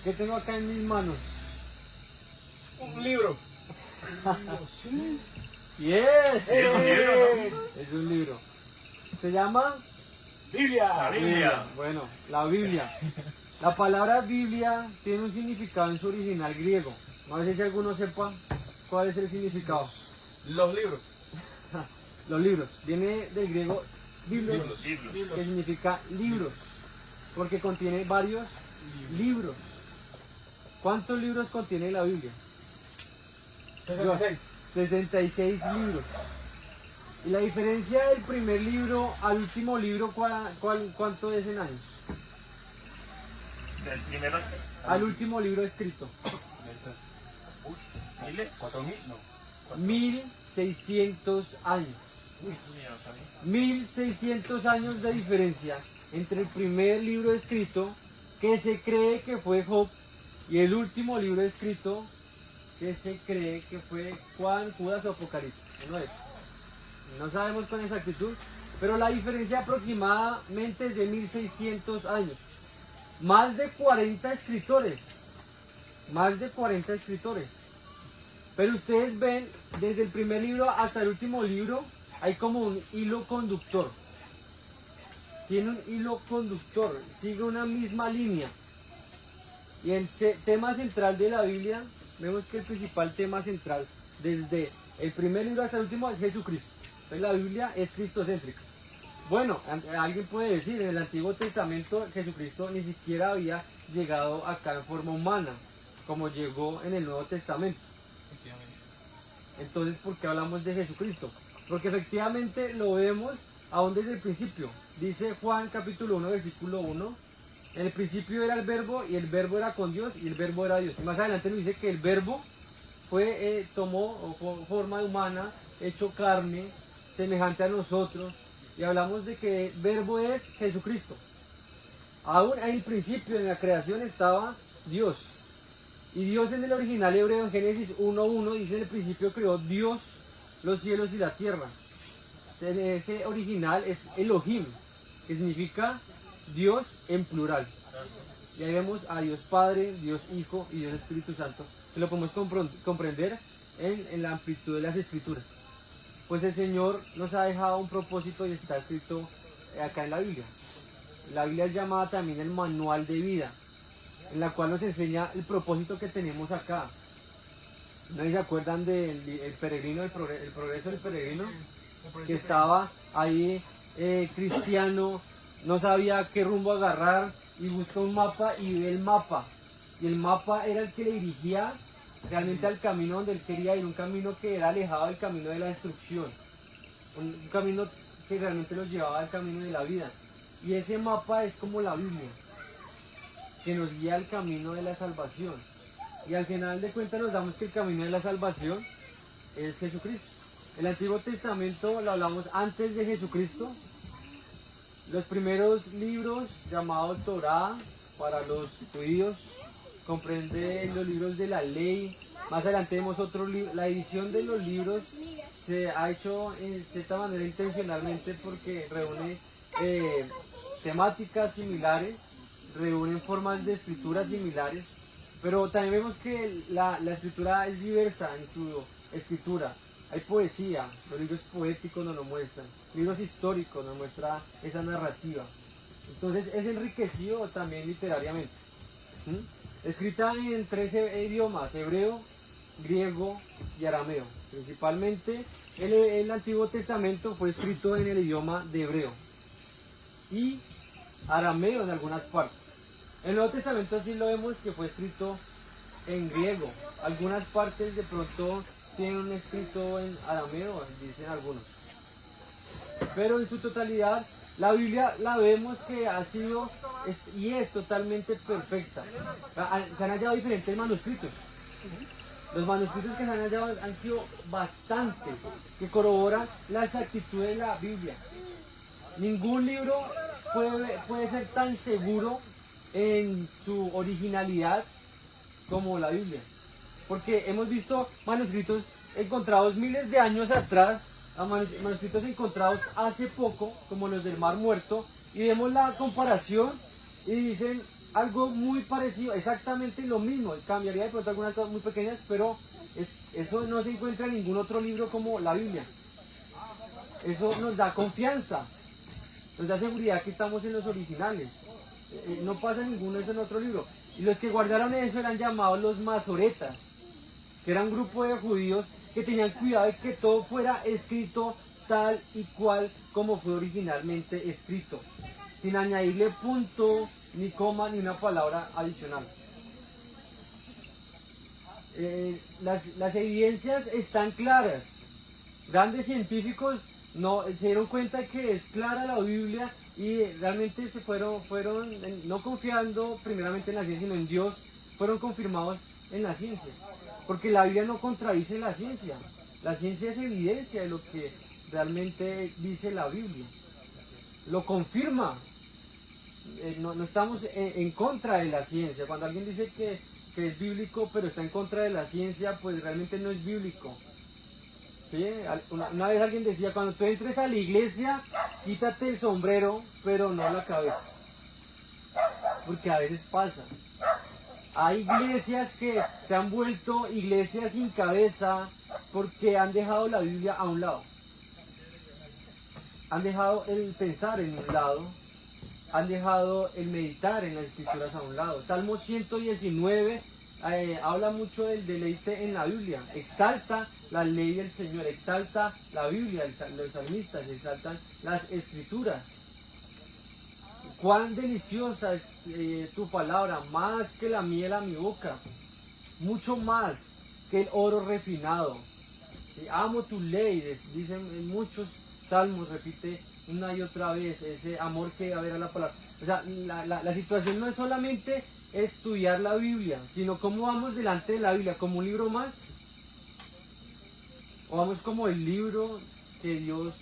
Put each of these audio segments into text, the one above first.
¿Qué tengo acá en mis manos? Un libro. Sí. Yes. Sí, es un libro, ¿no? Es un libro. Se llama Biblia. La Biblia. Bueno, la Biblia. La palabra Biblia tiene un significado en su original griego. No sé si alguno sepa cuál es el significado. Los libros. Los libros. Viene del griego biblos, Libros. que significa libros, porque contiene varios libros. ¿Cuántos libros contiene la Biblia? 66. 66 libros. Y la diferencia del primer libro al último libro, ¿cuánto es en años? Del primero. Al último libro escrito. ¿Miles? 4000, no. 1600 años. Uy, sí, no sabía. 1600 años de diferencia entre el primer libro escrito, que se cree que fue Job, y el último libro escrito, que se cree que fue Juan, Judas o Apocalipsis. Uno de ellos. No sabemos con exactitud, pero la diferencia aproximadamente es de 1600 años. Más de 40 escritores. Más de 40 escritores. Pero ustedes ven, desde el primer libro hasta el último libro, hay como un hilo conductor. Tiene un hilo conductor, sigue una misma línea. Y el tema central de la Biblia, vemos que el principal tema central, desde el primer libro hasta el último, es Jesucristo. Entonces la Biblia es cristocéntrica. Bueno, alguien puede decir, en el Antiguo Testamento Jesucristo ni siquiera había llegado acá en forma humana, como llegó en el Nuevo Testamento. Entonces, ¿por qué hablamos de Jesucristo? Porque efectivamente lo vemos aún desde el principio. Dice Juan capítulo 1, versículo 1, en el principio era el verbo y el verbo era con Dios y el verbo era Dios. Y más adelante nos dice que el verbo tomó forma humana, hecho carne, semejante a nosotros. Y hablamos de que el verbo es Jesucristo. Aún en el principio, en la creación, estaba Dios. Y Dios en el original hebreo, en Génesis 1.1, dice: en el principio creó Dios los cielos y la tierra. Ese original es Elohim, que significa Dios en plural. Y ahí vemos a Dios Padre, Dios Hijo y Dios Espíritu Santo, que lo podemos comprender en la amplitud de las Escrituras. Pues el Señor nos ha dejado un propósito y está escrito acá en la Biblia. La Biblia es llamada también el manual de vida, en la cual nos enseña el propósito que tenemos acá. ¿No se acuerdan del peregrino, el progreso del peregrino? Que estaba ahí cristiano, no sabía qué rumbo agarrar y busca un mapa y ve el mapa. Y el mapa era el que le dirigía realmente al camino donde él quería ir, un camino que era alejado del camino de la destrucción, un camino que realmente los llevaba al camino de la vida. Y ese mapa es como la Biblia, que nos guía al camino de la salvación. Y al final de cuentas nos damos que el camino de la salvación es Jesucristo. El Antiguo Testamento lo hablamos antes de Jesucristo. Los primeros libros llamados Torá para los judíos comprende los libros de la ley. Más adelante vemos otro libro. La edición de los libros se ha hecho en cierta manera intencionalmente porque reúne temáticas similares, reúnen formas de escritura similares, pero también vemos que la escritura es diversa en su escritura. Hay poesía, los libros poéticos nos lo muestran, libros históricos nos muestran esa narrativa. Entonces es enriquecido también literariamente. Escrita en 13 idiomas: hebreo, griego y arameo. Principalmente el Antiguo Testamento fue escrito en el idioma de hebreo y arameo en algunas partes. El Nuevo Testamento sí lo vemos que fue escrito en griego. Algunas partes de pronto tienen un escrito en arameo, dicen algunos. Pero en su totalidad, la Biblia la vemos que ha sido y es totalmente perfecta. Se han hallado diferentes manuscritos. Los manuscritos que se han hallado han sido bastantes, que corroboran la exactitud de la Biblia. Ningún libro puede ser tan seguro en su originalidad como la Biblia. Porque hemos visto manuscritos encontrados miles de años atrás, a manuscritos encontrados hace poco, como los del Mar Muerto, y vemos la comparación y dicen algo muy parecido, exactamente lo mismo. Cambiaría de pronto algunas cosas muy pequeñas, pero eso no se encuentra en ningún otro libro como la Biblia. Eso nos da confianza, nos da seguridad que estamos en los originales. No pasa ninguno de eso en otro libro. Y los que guardaron eso eran llamados los masoretas, que era un grupo de judíos que tenían cuidado de que todo fuera escrito tal y cual como fue originalmente escrito, sin añadirle punto, ni coma, ni una palabra adicional. Las evidencias están claras. Grandes científicos se dieron cuenta de que es clara la Biblia y realmente se fueron no confiando primeramente en la ciencia, sino en Dios, fueron confirmados en la ciencia. Porque la Biblia no contradice la ciencia. La ciencia es evidencia de lo que realmente dice la Biblia. Lo confirma. No estamos en contra de la ciencia. Cuando alguien dice que es bíblico, pero está en contra de la ciencia, pues realmente no es bíblico. ¿Sí? Una vez alguien decía, cuando tú entres a la iglesia, quítate el sombrero, pero no la cabeza. Porque a veces pasa. Hay iglesias que se han vuelto iglesias sin cabeza porque han dejado la Biblia a un lado. Han dejado el pensar en un lado. Han dejado el meditar en las escrituras a un lado. Salmo 119 habla mucho del deleite en la Biblia. Exalta la ley del Señor, exalta la Biblia, los salmistas exaltan las escrituras. Cuán deliciosa es tu palabra, más que la miel a mi boca, mucho más que el oro refinado. ¿Sí? Amo tu ley, dicen en muchos salmos, repite una y otra vez ese amor que debe haber a la palabra. O sea, la situación no es solamente estudiar la Biblia, sino cómo vamos delante de la Biblia, como un libro más, o vamos como el libro que Dios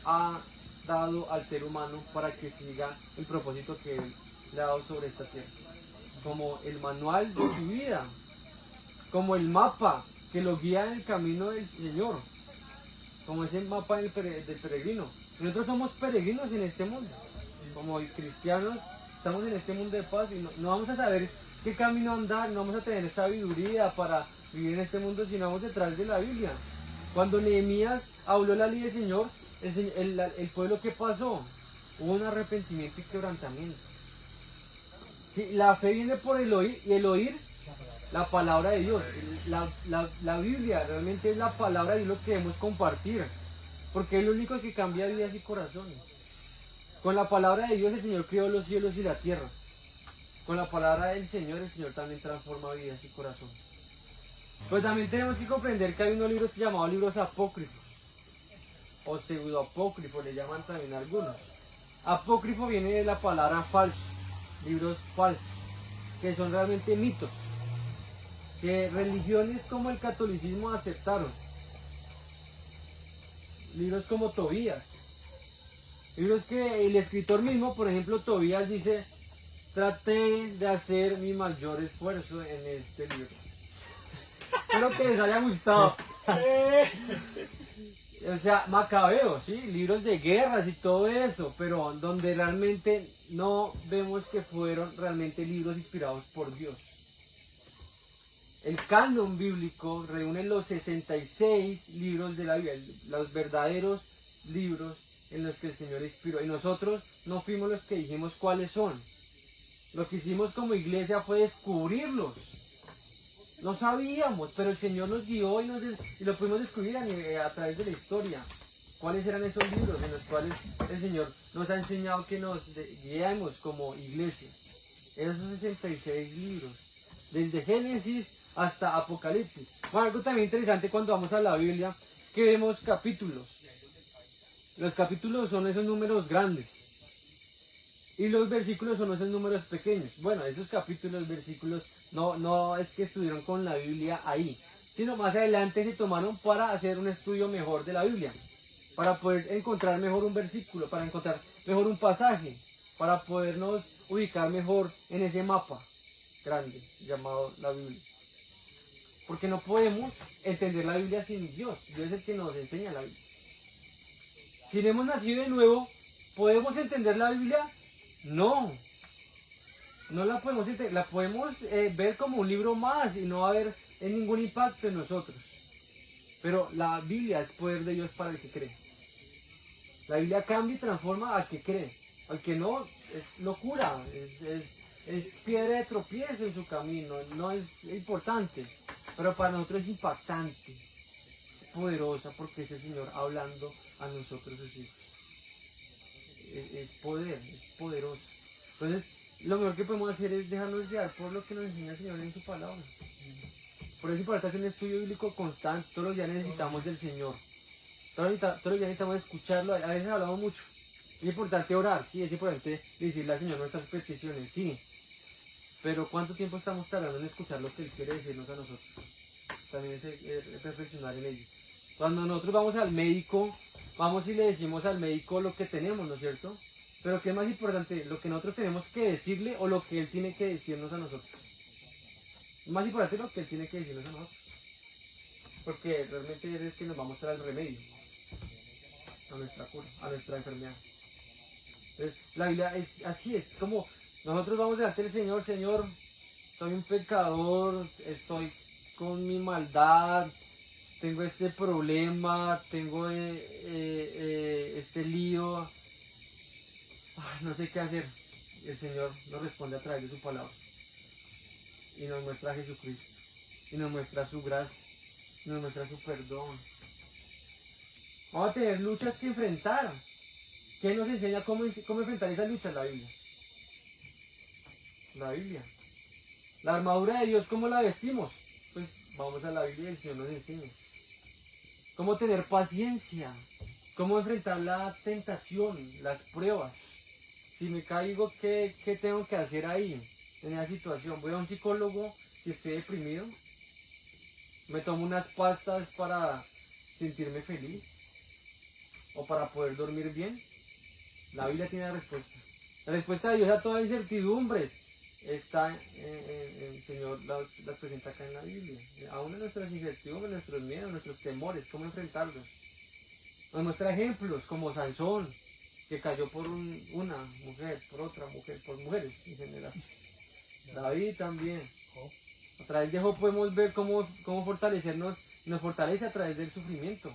ha dado al ser humano para que siga el propósito que Él le ha dado sobre esta tierra, como el manual de su vida, como el mapa que lo guía en el camino del Señor, como ese mapa del peregrino. Nosotros somos peregrinos en este mundo, como cristianos estamos en este mundo de paz y no vamos a saber qué camino andar, no vamos a tener sabiduría para vivir en este mundo si no vamos detrás de la Biblia. Cuando Nehemías habló la ley del Señor, el pueblo, ¿qué pasó? Hubo un arrepentimiento y quebrantamiento. Sí, la fe viene por el oír, y el oír la palabra de Dios. La Biblia realmente es la palabra de Dios, lo que debemos compartir, porque es lo único que cambia vidas y corazones. Con la palabra de Dios el Señor creó los cielos y la tierra. Con la palabra del Señor el Señor también transforma vidas y corazones. Pues también tenemos que comprender que hay unos libros llamados libros apócrifos, o pseudoapócrifos le llaman también algunos. Apócrifo viene de la palabra falso, libros falsos, que son realmente mitos, que religiones como el catolicismo aceptaron. Libros como Tobías, libros que el escritor mismo, por ejemplo Tobías dice, traté de hacer mi mayor esfuerzo en este libro. Espero que les haya gustado. O sea, Macabeos, ¿sí? Libros de guerras y todo eso, pero donde realmente no vemos que fueron realmente libros inspirados por Dios. El canon bíblico reúne los 66 libros de la Biblia, los verdaderos libros en los que el Señor inspiró. Y nosotros no fuimos los que dijimos cuáles son. Lo que hicimos como iglesia fue descubrirlos. No sabíamos, pero el Señor nos guió y lo pudimos descubrir a través de la historia. ¿Cuáles eran esos libros en los cuales el Señor nos ha enseñado que nos guiemos como iglesia? Esos 66 libros, desde Génesis hasta Apocalipsis. Bueno, algo también interesante cuando vamos a la Biblia es que vemos capítulos. Los capítulos son esos números grandes y los versículos son esos números pequeños. Bueno, esos capítulos, versículos, no es que estuvieron con la Biblia ahí, sino más adelante se tomaron para hacer un estudio mejor de la Biblia, para poder encontrar mejor un versículo, para encontrar mejor un pasaje, para podernos ubicar mejor en ese mapa grande llamado la Biblia. Porque no podemos entender la Biblia sin Dios. Dios es el que nos enseña la Biblia. Si no hemos nacido de nuevo, ¿podemos entender la Biblia? No. no la podemos, la podemos ver como un libro más y no va a haber ningún impacto en nosotros. Pero la Biblia es poder de Dios para el que cree. La Biblia cambia y transforma al que cree. Al que no, es locura, es piedra de tropiezo en su camino, no es importante. Pero para nosotros es impactante, es poderosa porque es el Señor hablando a nosotros sus hijos. Es poder, es poderoso. Entonces, lo mejor que podemos hacer es dejarnos guiar por lo que nos enseña el Señor en su palabra. Por eso es importante hacer un estudio bíblico constante. Todos los días necesitamos del Señor. Todos los días necesitamos escucharlo. A veces hablamos mucho. Es importante orar, sí, es importante decirle al Señor nuestras peticiones, sí. Pero ¿cuánto tiempo estamos tardando en escuchar lo que Él quiere decirnos a nosotros? También es reflexionar en ello. Cuando nosotros vamos al médico, vamos y le decimos al médico lo que tenemos, ¿no es cierto? Pero ¿qué es más importante? ¿Lo que nosotros tenemos que decirle o lo que Él tiene que decirnos a nosotros? Más importante lo que Él tiene que decirnos a nosotros. Porque realmente es el que nos va a mostrar el remedio a nuestra cura, a nuestra enfermedad. Entonces, la Biblia es así, es como nosotros vamos delante del Señor, Señor, soy un pecador, estoy con mi maldad, tengo este problema, tengo este lío, no sé qué hacer. El Señor nos responde a través de su palabra y nos muestra a Jesucristo y nos muestra su gracia, y nos muestra su perdón. Vamos a tener luchas que enfrentar. ¿Qué nos enseña cómo enfrentar esas luchas? La Biblia. La Biblia. La armadura de Dios, ¿cómo la vestimos? Pues vamos a la Biblia y el Señor nos enseña. Cómo tener paciencia. Cómo enfrentar la tentación, las pruebas. Si me caigo, ¿qué tengo que hacer ahí? En esa situación. Voy a un psicólogo si estoy deprimido. Me tomo unas pastas para sentirme feliz. O para poder dormir bien. La Biblia tiene la respuesta. La respuesta de Dios a todas las incertidumbres está el Señor las presenta acá en la Biblia. Aún en nuestras incertidumbres, nuestros miedos, nuestros temores, cómo enfrentarlos. Nos muestra ejemplos como Sansón, que cayó por una mujer, por otra mujer, por mujeres en general. David también. A través de Job podemos ver cómo fortalecernos, nos fortalece a través del sufrimiento.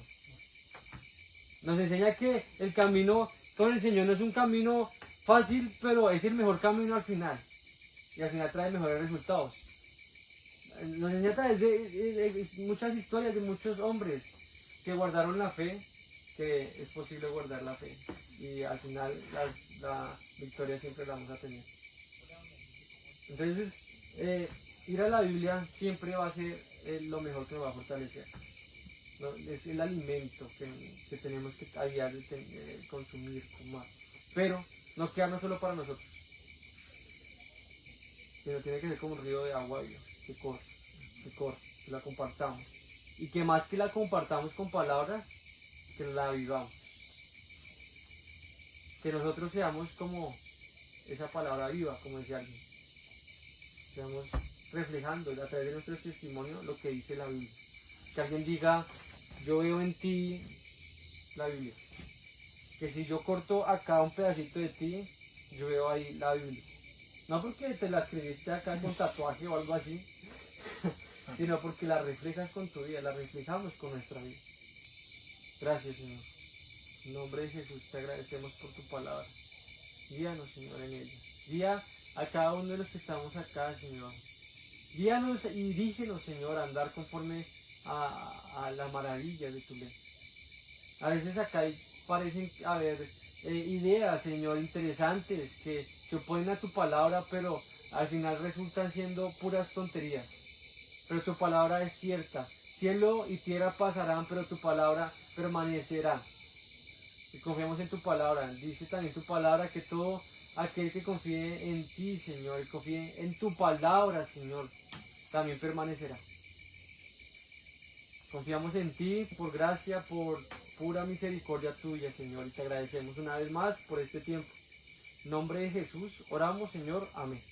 Nos enseña que el camino con el Señor no es un camino fácil, pero es el mejor camino al final. Y al final trae mejores resultados. Nos enseña a través de muchas historias de muchos hombres que guardaron la fe, que es posible guardar la fe. Y al final la victoria siempre la vamos a tener. Entonces, ir a la Biblia siempre va a ser lo mejor que nos va a fortalecer. ¿No? Es el alimento que tenemos que a diario consumir, tomar. Pero no quedarnos solo para nosotros, sino tiene que ser como un río de agua viva, que corre, que la compartamos. Y que más que la compartamos con palabras, que la vivamos. Que nosotros seamos como esa palabra viva, como decía alguien. Seamos reflejando a través de nuestro testimonio lo que dice la Biblia. Que alguien diga, yo veo en ti la Biblia. Que si yo corto acá un pedacito de ti, yo veo ahí la Biblia. No porque te la escribiste acá con tatuaje o algo así, sino porque la reflejas con tu vida, la reflejamos con nuestra vida. Gracias, Señor. En nombre de Jesús te agradecemos por tu palabra. Guíanos, Señor, en ella. Guía a cada uno de los que estamos acá, Señor. Guíanos y dirígenos, Señor, a andar conforme a la maravilla de tu ley. A veces acá parecen haber ideas, Señor, interesantes que se oponen a tu palabra, pero al final resultan siendo puras tonterías. Pero tu palabra es cierta. Cielo y tierra pasarán, pero tu palabra permanecerá. Y confiamos en tu palabra. Dice también tu palabra que todo aquel que confíe en ti, Señor, y confíe en tu palabra, Señor, también permanecerá. Confiamos en ti por gracia, por pura misericordia tuya, Señor, y te agradecemos una vez más por este tiempo. En nombre de Jesús, oramos, Señor. Amén.